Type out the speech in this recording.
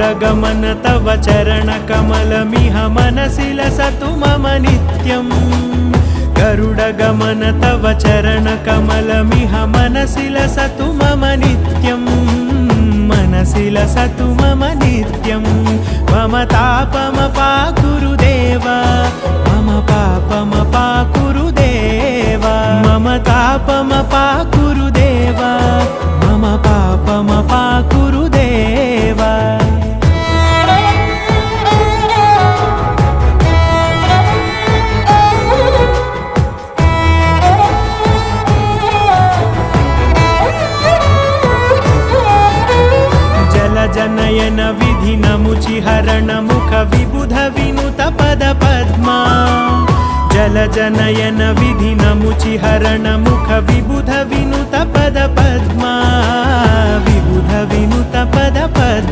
गरुडगमन तव चरणकमलमिह मनसि लसतु मम नित्यम् गरुडगमन तव चरणकमलमिह मनसि लसतु मम नित्यम् मनसि लसतु मम नित्यम् मम तापमपाकुरु देव मम पापमपाकुरु देव मम तापमपाकुरु देव मम पापमपाकुरु देव जनयन विधि नमुचिहरण मुख विबुध विनुत पद पद्मा जल जनयन विधि नमुचिहरण मुख विबुध विनुत पद पद्मा विबुध विनुत पद पद्मा।